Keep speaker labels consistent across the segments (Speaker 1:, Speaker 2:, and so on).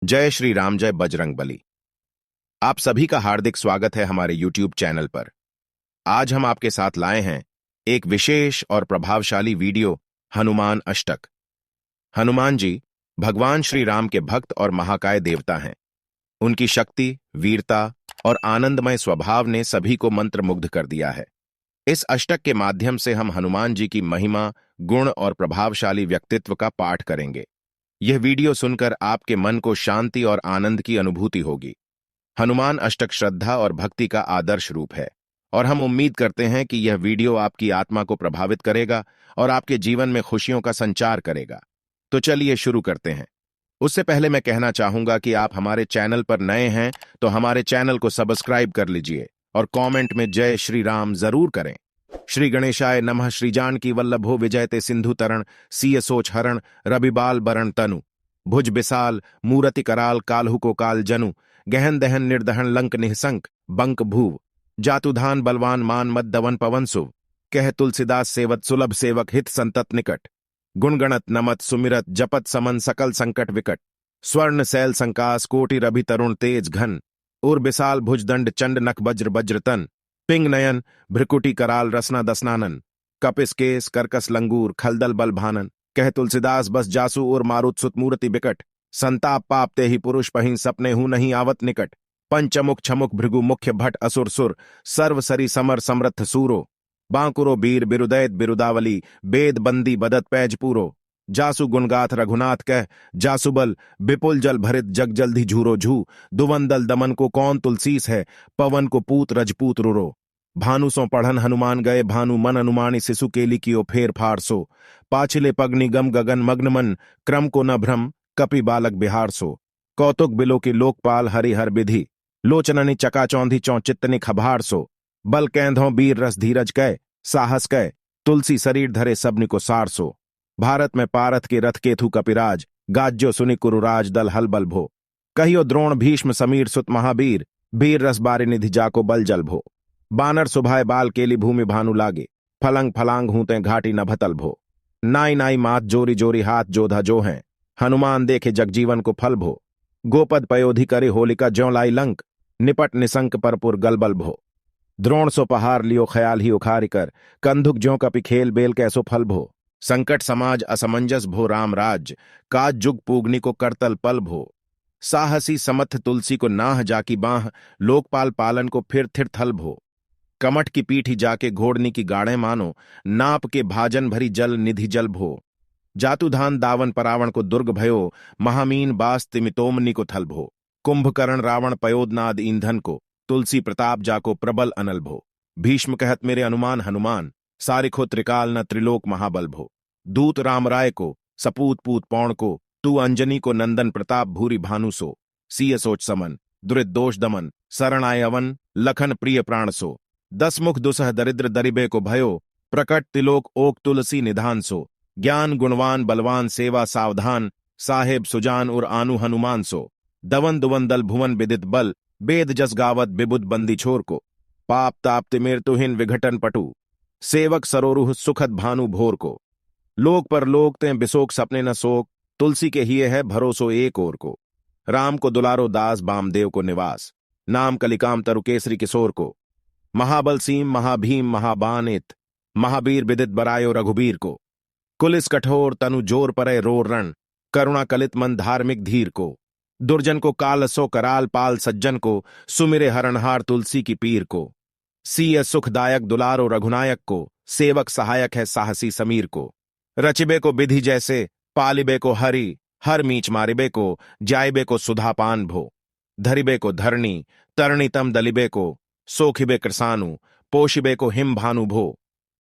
Speaker 1: जय श्री राम, जय बजरंग बली। आप सभी का हार्दिक स्वागत है हमारे YouTube चैनल पर। आज हम आपके साथ लाए हैं एक विशेष और प्रभावशाली वीडियो, हनुमान अष्टक। हनुमान जी भगवान श्री राम के भक्त और महाकाय देवता हैं। उनकी शक्ति, वीरता और आनंदमय स्वभाव ने सभी को मंत्रमुग्ध कर दिया है। इस अष्टक के माध्यम से हम हनुमान जी की महिमा, गुण और प्रभावशाली व्यक्तित्व का पाठ करेंगे। यह वीडियो सुनकर आपके मन को शांति और आनंद की अनुभूति होगी। हनुमान अष्टक श्रद्धा और भक्ति का आदर्श रूप है और हम उम्मीद करते हैं कि यह वीडियो आपकी आत्मा को प्रभावित करेगा और आपके जीवन में खुशियों का संचार करेगा। तो चलिए शुरू करते हैं। उससे पहले मैं कहना चाहूंगा कि आप हमारे चैनल पर नए हैं तो हमारे चैनल को सब्सक्राइब कर लीजिए और कमेंट में जय श्री राम जरूर करें। श्री गणेशाय नमः। श्री जानकी वल्लभो विजयते सिंधु तरण सीय सोच हरण रविबाल बरण तनु भुज बिसाल मूरति कराल काल्हु को काल जनु गहन दहन निर्दहन लंक निहसंक बंक भूव जातुधान बलवान मान मद दवन पवन सुव कह तुलसीदास सेवत सुलभ सेवक हित संतत निकट गुणगणत नमत सुमिरत जपत समन सकल संकट विकट स्वर्ण सैल संकास कोटि रभि तरुण तेज घन उर बिसाल भुजदंड चंड नख वज्र वज्रतन पिंग नयन भ्रिकुटी कराल रसना दसनानन कपिस केस कर्कस लंगूर खलदल बल भानन कह तुलसीदास बस जासु और मारुत सुत मूर्ति बिकट संताप पाप ते ही पुरुष पहीं सपने हूं नहीं आवत निकट पंचमुख छमुख भृगु मुख्य भट असुर सुर सर्व सरी समर समर्थ सूरो बांकुरो बीर बिरुदैत बिरुदावली बेद बंदी बदत पैज पूरो जासु गुणगाथ रघुनाथ कह जासुबल विपुल जल भरित जग जल्दी झूरो झू दुवंदल दमन को कौन तुलसीस है पवन को पूत रजपूत रुरो भानुसों पढ़न हनुमान गए भानु मन अनुमानी शिशु केली कियो फेर फार सो पाछिले पग्नि गम गगन मग्न मन क्रम को न भ्रम कपि बालक बिहार सो कौतुक बिलो की लोकपाल हरिहर विधि लोचननि चका चौंधी चौचित्तनि खभार सो बल कैंधों बीर रस धीरज कै साहस कै तुलसी शरीर धरे सबनि को सार सो भारत में पारथ के रथ केथु कपिराज गाज्यो सुनि कुरुराज दल हल बल भो कहियो द्रोण भीष्म समीर सुत महावीर बीर रस बारि निधि जाको बल जल भो बानर सुभाय बाल केली भूमि भानु लागे फलंग फलांग हूते घाटी न भतल भो नाई नाई मात जोरी जोरी हाथ जोधा जो हैं हनुमान देखे जगजीवन को फल भो गोपद पयोधि करे होलिका ज्यों लाई लंक निपट निसंक परपुर गलबल भो द्रोण सो पहार लियो ख्याल ही उखारि कर कंधुक ज्यों कपि खेल बेल कैसो फल भो संकट समाज असमंजस भो राम राज काज जुग पूगनी को करतल पल भो साहसी समथ तुलसी को नाह जाकी बाह लोकपाल पालन को फिर थिर थल भो कमठ की पीठी जाके घोड़नी की गाड़े मानो नाप के भाजन भरी जल निधि जल भो जातुधान दावन परावण को दुर्ग भयो महामीन बास तिमितोमनी को थल भो कुंभकर्ण रावण पयोदनाद ईंधन को तुलसी प्रताप जाको प्रबल अनल भो भीष्म कहत मेरे अनुमान हनुमान सारिखो त्रिकाल न त्रिलोक महाबल भो दूत राम राय को सपूत पूत पौण को तू अंजनी को नंदन प्रताप भूरी भानु सो सीय सोच समन दुरित दोष दमन शरण आय अवन लखन प्रिय प्राण सो दस मुख दुसह दरिद्र दरिबे को भयो प्रकट तिलोक ओक तुलसी निधान सो ज्ञान गुणवान बलवान सेवा सावधान साहेब सुजान उर आनु हनुमान सो दवन दुवन दल भुवन विदित बल वेद जस गावत बिबुद बंदी छोर को पाप ताप तिमिर तुहिन विघटन पटु सेवक सरोरुह सुखद भानु भोर को लोक पर लोक ते बिसोक सपने न सोक तुलसी के हिये है भरोसो एक ओर को राम को दुलारो दास बामदेव को निवास नाम कलिकाम तरुकेसरी किशोर को महाबल सीम महाभीम महाबानित महावीर विदित बरायो रघुबीर को कुलिस कठोर तनु जोर परे रोर रण करुणा कलित मन धार्मिक धीर को दुर्जन को कालसो कराल पाल सज्जन को सुमिरे हरणहार तुलसी की पीर को सीय सुखदायक दुलारो रघुनायक को सेवक सहायक है साहसी समीर को रचिबे को विधि जैसे पालिबे को हरि हर मीच मारिबे को जाइबे को सुधापान भो धरिबे को धरणी तरणितम दलिबे को सोखिबे कृसानु पोषिबे को हिम भानु भो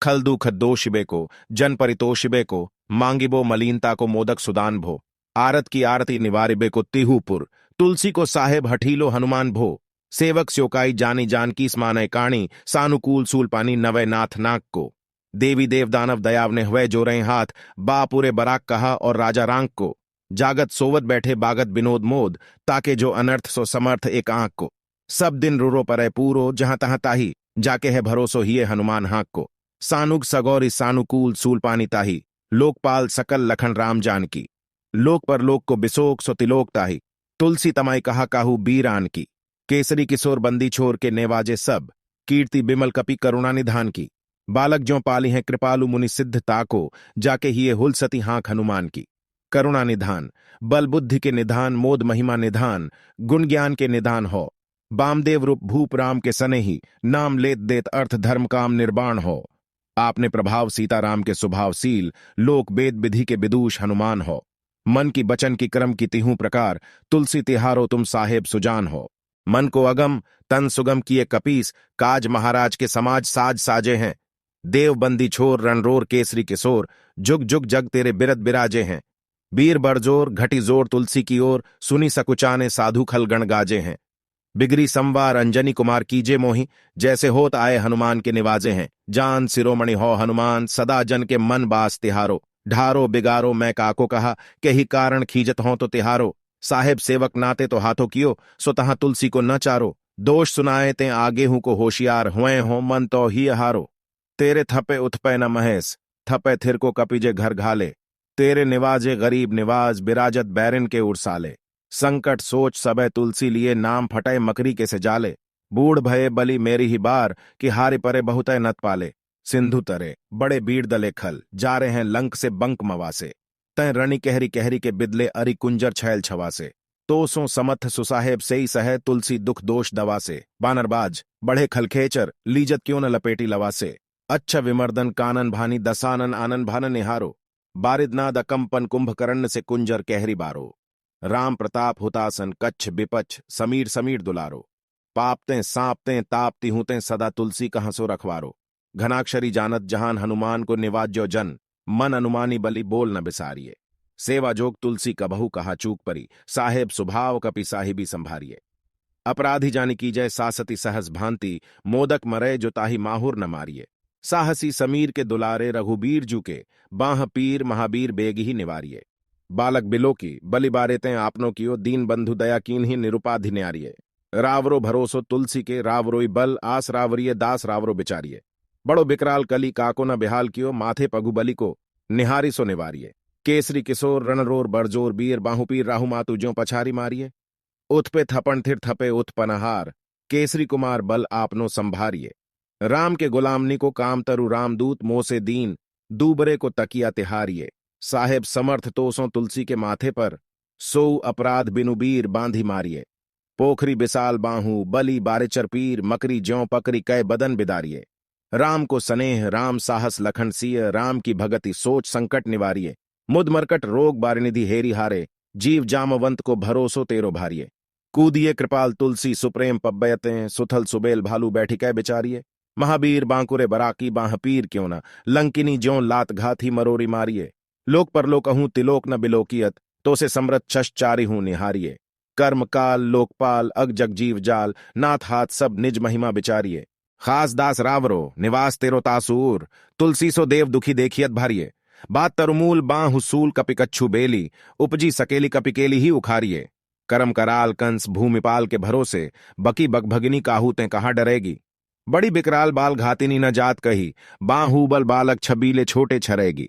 Speaker 1: खल दुख दोषिबे को जन परितोषिबे को मांगिबो मलीनता को मोदक सुदान भो आरत की आरती निवारिबे को तिहुपुर तुलसी को साहेब हठीलो हनुमान भो सेवक स्योकाई जानी जानकी स्मानय काणी सानुकूल सूलपानी नवय नाथ नाक को देवी देव दानव दयाव ने हुए जो रहे हाथ बापुरे बराक कहा और राजा रांक को जागत सोवत बैठे बागत विनोद मोद ताके जो अनर्थ सो समर्थ एक आंख को सब दिन रुरो परे पूरो जहां तहां ताही जाके है भरोसो हिये हनुमान हाक को सानुग सगौरी सानुकूल सूलपानी ताही लोकपाल सकल लखन राम जानकी लोक पर लोक को बिसोक सो तिलोक ताही तुलसी तमाई कहा काहू बीरान की, केसरी किशोर बंदी छोर के नेवाजे सब, कीर्ति बिमल कपि करुणा निधान की। बालक ज्यों पाली हैं कृपालु मुनि सिद्ध ताको, जाके हिये हुलसती हाँक हनुमान की। करुणा निधान, बल बुद्धि के निधान, मोद महिमा निधान, गुण ज्ञान के निधान हो। बामदेव रूप भूप राम के सने ही, नाम लेत देत अर्थ धर्म काम निर्वाण हो। आपने प्रभाव सीताराम के स्वभावशील, लोक वेद विधि के विदूष हनुमान हो। मन की बचन की क्रम की तिहू प्रकार, तुलसी तिहारो तुम साहेब सुजान हो। मन को अगम तन सुगम किए कपीस, काज महाराज के समाज साज साजे हैं। देव बंदी छोर रणरोर केसरी किशोर, जुग जुग जग तेरे बिरद बिराजे हैं। बीर बरजोर घटी जोर तुलसी की ओर, सुनी सकुचाने साधु खल गण गाजे हैं। बिगरी संवार अंजनी कुमार कीजे मोहि, जैसे होत आए हनुमान के निवाजे हैं। जान सिरोमणि हो हनुमान, सदा जन के मन बास तिहारो। ढारो बिगारो मैं काको कहा, के ही कारण खींचत हों तो तिहारो। साहेब सेवक नाते तो हाथों कियो, सो तहां तुलसी को न चारो। दोष सुनाए ते आगे हूं को होशियार, हुए हो मन तो ही हारो। तेरे थपे उथपे न महेश, थपे थिर को कपिजे घर घाले। तेरे निवाजे गरीब निवाज, बिराजत बैरिन के उड़साले। संकट सोच सबे तुलसी लिए, नाम फटे मकरी के से जाले। बूढ़ भये बलि मेरी ही बार, कि हारि परे बहुतय नत पाले। सिंधु तरे बड़े बीड़ दले खल, जा रहे हैं लंक से बंक मवासे। तय रणि कहरी कहरी के बिदले, अरि कुंजर छैल छवासे। तो सो समथ सुसाहेब से ही सहे, तुलसी दुख दोष दवा से। बानरबाज बढ़े खलखेचर, लीजत क्यों न लपेटी लवा से। अच्छा विमर्दन कानन भानी, दसानन आनन भान निहारो। बारिदनाद अकंपन कुंभकर्ण से, कुंजर कहरी बारो। राम प्रताप हुतासन कच्छ बिपच्छ, समीर समीर दुलारो। पापतें सांपतें तापती हूतें, सदा तुलसी कहाँ सो रखवारो। घनाक्षरी जानत जहान, हनुमान को निवाज्यो जन। मन अनुमानी बलि बोल न बिसारिये। सेवा जोग तुलसी कबहू कहा चूक परी, साहेब स्वभाव कपि साहिबी संभारिये। अपराधी जानी कीजय सासती सहस भांति, मोदक मरे जो ताही माहुर न मारिये। साहसी समीर के दुलारे, रघुबीर जू के, बाह पीर महाबीर बेग ही निवारिये। बालक बिलो की बलि बारेतें आपनों कियो, दीन बंधु दया कीन ही निरुपाधि न्यारिये। रावरो भरोसो तुलसी के, रावरोई बल आस रावरिये, दास रावरो बिचारिये। बड़ो बिकराल कली काको न बेहाल कियो, माथे पगु बलि को निहारी सो निवारिये। केसरी किशोर रणरोर बरजोर बीर, बाहुपीर राहु मातु ज्यों पछारी मारिये। उथपे थपन थिर थपे उत्पनहार, केसरी कुमार बल आपनो संभारिये। राम के गुलामनी को काम तरु रामदूत, मोसे दीन दूबरे को तकिया तिहारिये। साहेब समर्थ तोसों तुलसी के माथे पर, सो अपराध बिनु बीर बांधी मारिये। पोखरी बिसाल बाहू बली बारेचर पीर, मकरी ज्यों पकरी कै बदन बिदारिये। राम को स्नेह राम साहस लखन सिय, राम की भगति सोच संकट निवारिये। मुद मरकट रोग बारनिधि हेरी हारे, जीव जामवंत को भरोसो तेरो भारिये। कूदिये कृपाल तुलसी सुप्रेम पब्बयतें, सुथल सुबेल भालू बैठी कै बिचारिये। महाबीर बांकुरे बराकी बाह पीर क्यों न, लंकिनी ज्यों लात घाथी मरोरी मारिये। लोक परलोक कहूं तिलोक न बिलोकियत, तो से समृत चश्चारी हूं निहारिये। कर्म काल लोकपाल अग जग जीव जाल, नाथ हाथ सब निज महिमा बिचारिये। खास दास रावरो निवास तेरो तासूर, तुलसी सो देव दुखी देखियत भारिये। बात तरुमूल बाँ हुसूल कपिकच्छु बेली, उपजी सकेली कपिकेली ही उखारिये। करम कराल कंस भूमिपाल के भरोसे, बकी बकभगिनी काहू ते कहाँ डरेगी। बड़ी बिकराल बाल घातिनी न जात कही, बाहूबल बालक छबीले छोटे छरेगी।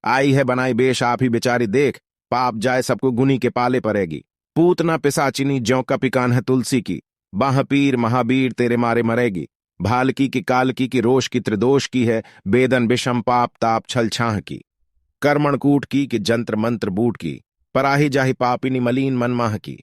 Speaker 1: आई है बनाई बेश आप ही बेचारी देख, पाप जाए सबको गुनी के पाले पड़ेगी। पूतना पिसाचिनी ज्यों कपिकान है तुलसी की, बाह पीर महाबीर तेरे मारे मरेगी। भालकी की कालकी की रोष की त्रिदोष की है, बेदन विषम पाप ताप छल छाह की। कर्मणकूट की जंत्र मंत्र बूट की, पराही जाहि पापिनी मलीन मनमाह की।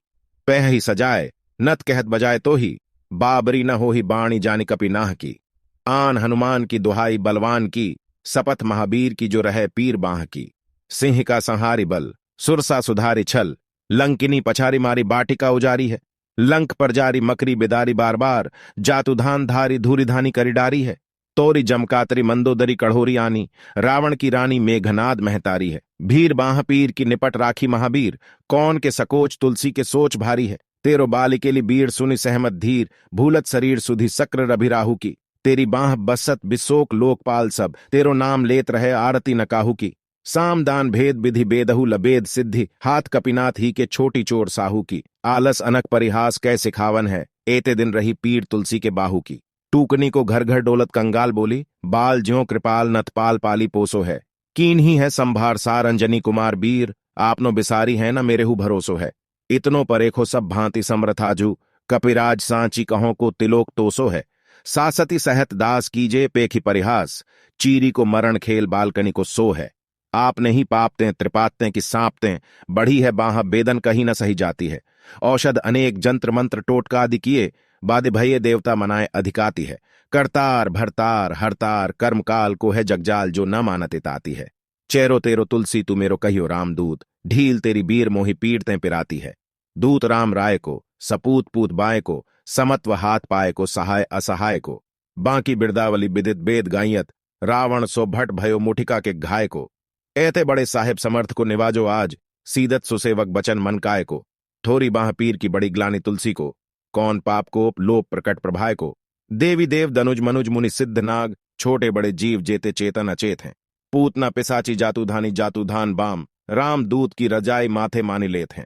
Speaker 1: पह ही सजाए नत कहत बजाए तो ही, बाबरी न हो ही बाणी जानी कपि नाह की। आन हनुमान की दुहाई बलवान की, सपथ महाबीर की जो रहे पीर बाह की। सिंह का संहारी बल सुरसा सुधारी छल, लंकिनी पछारी मारी बाटिका उजारी है। लंक पर जारी मकरी बिदारी बार बार, जातुधान धारी धूरी धानी करिडारी है। तोरी जमकातरी मंदोदरी कढ़ोरी आनी, रावण की रानी मेघनाद महतारी है। भीर बाह पीर की निपट राखी महाबीर, कौन के सकोच तुलसी के सोच भारी है। तेरो बालिकेली बीड़ सुनि सहमत धीर, भूलत शरीर सुधि सक्र रभिराहु की। तेरी बाह बसत बिसोक लोकपाल सब, तेरो नाम लेत रहे आरती नकाहू की। सामदान भेद विधि बेदहु लबेद सिद्धि, हाथ कपिनाथ ही के छोटी चोर साहू की। आलस अनक परिहास कै सिखावन है, एते दिन रही पीर तुलसी के बाहू की। टूकनी को घर घर डोलत कंगाल बोली, बाल ज्यों कृपाल नतपाल पाली पोसो है। कीन ही है संभार सार अंजनी कुमार बीर, आपनो बिसारी है न मेरे हु भरोसो है। इतनों परेखो सब भांति समरथाजू, कपिराज सांची कहों को तिलोक तोसो है। सासती सहत दास कीजे पेखी परिहास, चीरी को मरण खेल बालकनी को सो है। आप नहीं पापते त्रिपातते कि सांपते, बढ़ी है बाह बेदन कहीं न सही जाती है। औषध अनेक जंत्र मंत्र टोटका आदि किए, बादे भये देवता मनाए अधिकाती है। करतार भरतार हरतार कर्मकाल को है जगजाल जो न मानते ताती है। चेरो तेरो तुलसी तू मेरो कहियो रामदूत, ढील तेरी बीर मोहि पीड़ते पिराती है। दूत राम राय को, सपूत पूत बाय को, समत्व हाथ पाए को, सहाय असहाय को। बांकी बिरदावली बिदित बेद गायत, रावण सो भट भयो मुठिका के घाय को। एते बड़े साहेब समर्थ को निवाजो आज, सीदत सुसेवक बचन मन काय को। थोरी बाह पीर की बड़ी ग्लानि तुलसी को, कौन पाप को लोप प्रकट प्रभाय को। देवी देव दनुज मनुज मुनि सिद्ध नाग, छोटे बड़े जीव जेते चेतन अचेत हैं। पूतना पिसाची जातुधानी जातुधान बाम, राम दूत की रजाई माथे मानी लेत हैं।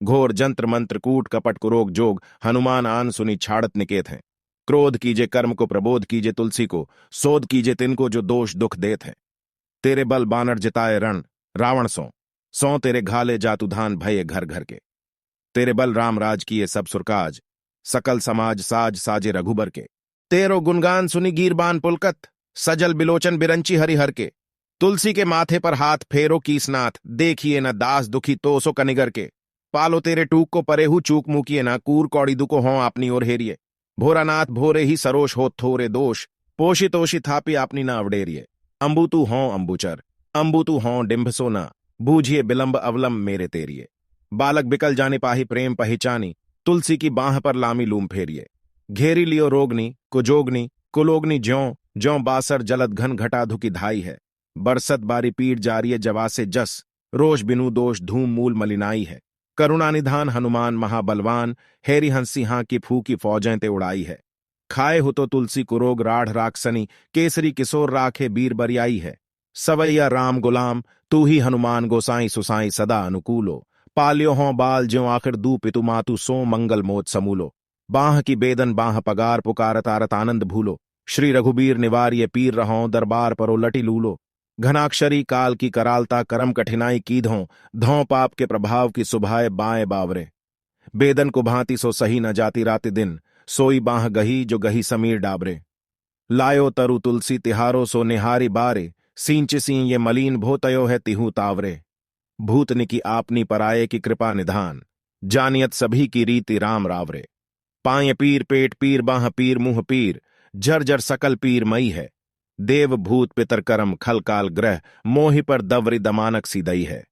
Speaker 1: घोर जंत्र मंत्र कूट कपट कुरोग जोग, हनुमान आन सुनी छाड़त निकेत हैं। क्रोध कीजे कर्म को प्रबोध कीजे तुलसी को, सोध कीजे तिनको जो दोष दुख देत हैं। तेरे बल बानर जिताए रण, रावण सो तेरे घाले जातुधान भये घर घर के। तेरे बल राम राज किए सब सुरकाज, सकल समाज साज साजे रघुबर के। तेरो गुणगान सुनी गीरबान पुलकत, सजल बिलोचन बिरंची हरिहर के। तुलसी के माथे पर हाथ फेरो कीसनाथ, देखिए न दास दुखी तो सो कनिगर के। पालो तेरे टूक को परेहू चूक मुकिए ना, कूर कौड़ी दुको हों अपनी ओर हेरिए। भोरानाथ भोरे ही सरोष हो थोरे दोष, पोषी तोषी थापी आपनी ना अवडेरिए। अंबुतु हों अंबुचर, अंबुतु हों डिंभ सोना, बूझिए बिलंब अवलंब मेरे तेरिए। बालक बिकल जाने पाही प्रेम पहचानी, तुलसी की बाह पर लामी लूम फेरिए। घेरी लियो रोगनी कुजोगनी कुलोगनी ज्यों ज्यों बासर जलद घन घटा धुकी धाई है। बरसत बारी पीड़ जारिये जवा से जस, रोष बिनु दोष धूम मूल मलिनाई है। करुणानिधान हनुमान महाबलवान, हेरी हंसी हां की फूकी फौजें ते उड़ाई है। खाए हो तो तुलसी कुरोग राढ़ राक्षसनी, केसरी किशोर राखे बीर बरियाई है। सवैया राम गुलाम तू ही हनुमान गोसाई सुसाई सदा अनुकूलो। पाल्यो हों बाल ज्यों आखिर दू पितु मातु सो मंगल मोद समूलो। बाह की बेदन बाह पगार पुकारत आरत आनंद भूलो। श्री रघुबीर निवार्य पीर रहों दरबार परो लटी लूलो। घनाक्षरी काल की करालता करम कठिनाई कीधों, धों पाप के प्रभाव की सुभाए बाएं बावरे। बेदन को भांति सो सही न जाती राति दिन, सोई बाह गही जो गही समीर डाबरे। लायो तरु तुलसी तिहारो सो निहारी बारे, सींच सी ये मलीन भोतयो है तिहू तावरे। भूतनि की आपनी पराये की कृपा निधान, जानियत सभी की रीति राम रावरे। पाए पीर पेट पीर बाह पीर मुंह पीर, जर सकल पीर मई है। देव भूत पितर करम खल काल ग्रह, मोहि पर दवरी दमानक सी दई है।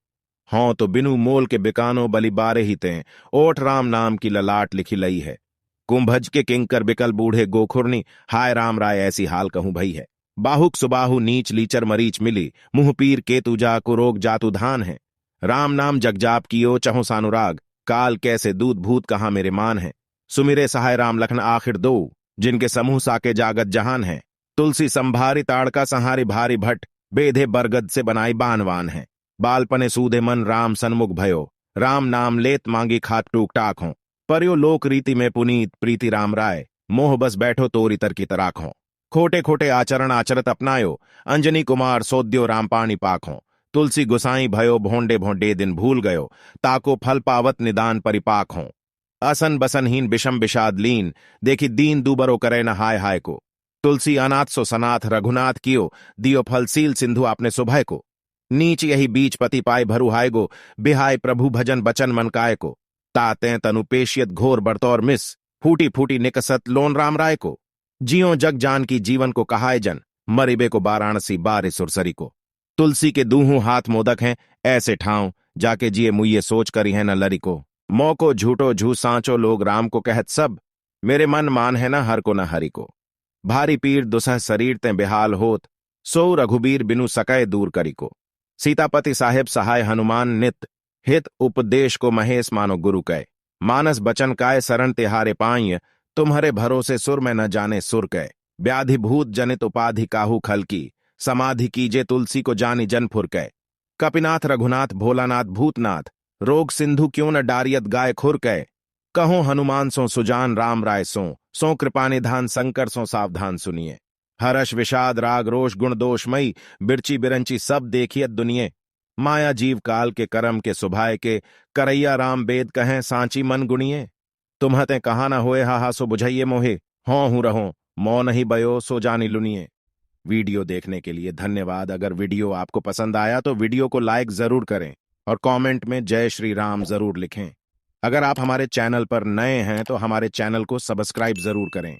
Speaker 1: हों तो बिनु मोल के बिकानो बलि बारे ही तें, ओठ राम नाम की ललाट लिखी लई है। कुंभज के किंकर बिकल बूढ़े गोखुरनी, हाय राम राय ऐसी हाल कहूं भई है। बाहुक सुबाहु नीच लीचर मरीच मिली, मुंह पीर केतु जा कुरोग जातु धान है। राम नाम जगजाप कियो चहुं सानुराग, काल कैसे दूत भूत कहाँ मेरे मान है। सुमिरे सहाय राम लखन आखिर दो, जिनके समूह साके जागत जहान है। तुलसी संभारी ताड़का संहारी भारी भट्ट, बेधे बरगद से बनाई बानवान है। बालपने सूधे मन राम सन्मुख भयो, राम नाम लेत मांगी खात टूक टाक हो। पर्यो लोक रीति में पुनीत प्रीति राम राय, मोह बस बैठो तोरी तर की तराक हो। खोटे खोटे आचरण आचरत अपनायो, अंजनी कुमार सोद्यो रामपाणी पाक हो। तुलसी गुसाई भयो भोंडे भोंडे दिन भूल गयो, ताको फल पावत निदान परिपाक हो। असन बसनहीन विषम विषाद लीन, देखी दीन दूबरो करे न हाय हाय को। तुलसी अनाथ सो सनाथ रघुनाथ कियो, दियो फलसील सिंधु आपने सुभय को। नीच यही बीच पति पाए भरु हाय गो, बिहाय प्रभु भजन बचन मन काय को। तातें तनु पेशियत घोर बरतौर मिस, फूटी फूटी निकसत लोन राम राय को। जियो जग जान की जीवन को कहाय जन, मरिबे को वाराणसी बारे सुरसरी को। तुलसी के दूहू हाथ मोदक हैं, ऐसे ठाव जाके जिए मुइये सोच करी है न लरी को। मौको झूठो झूठ सांचो लोग राम को कहत सब, मेरे मन मान है न हर को न हरि को। भारी पीर दुसह शरीर ते बेहाल होत, सो रघुबीर बिनु सकय दूर करी को। सीतापति साहेब सहाय हनुमान नित, हित उपदेश को महेश मानो गुरु कै। मानस बचन काय शरण तिहारे पाई, तुम्हारे भरोसे सुर में न जाने सुर कै। व्याधि भूत जनित उपाधि काहू खल की, समाधि कीजे तुलसी को जानी जन फुर कै। कपिनाथ रघुनाथ भोलानाथ भूतनाथ, रोग सिंधु क्यों न डारियत गाय खुर कै। कहो हनुमान सो सुजान राम राय सो कृपा निधान शंकर सो सावधान सुनिए। हर्ष विषाद राग रोष गुण दोषमयी, बिरची बिरंची सब देखियत दुनिये। माया जीव काल के करम के सुभाय के, करैया राम बेद कहें सांची मन गुणिये। तुम्हते कहा न होए हाहा सो बुझाइए मोहे, हों हूँ रहो मौ नहीं बयो सो जानी लुनिए। वीडियो देखने के लिए धन्यवाद। अगर वीडियो आपको पसंद आया तो वीडियो को लाइक जरूर करें और कमेंट में जय श्री राम जरूर लिखें। अगर आप हमारे चैनल पर नए हैं तो हमारे चैनल को सब्सक्राइब जरूर करें।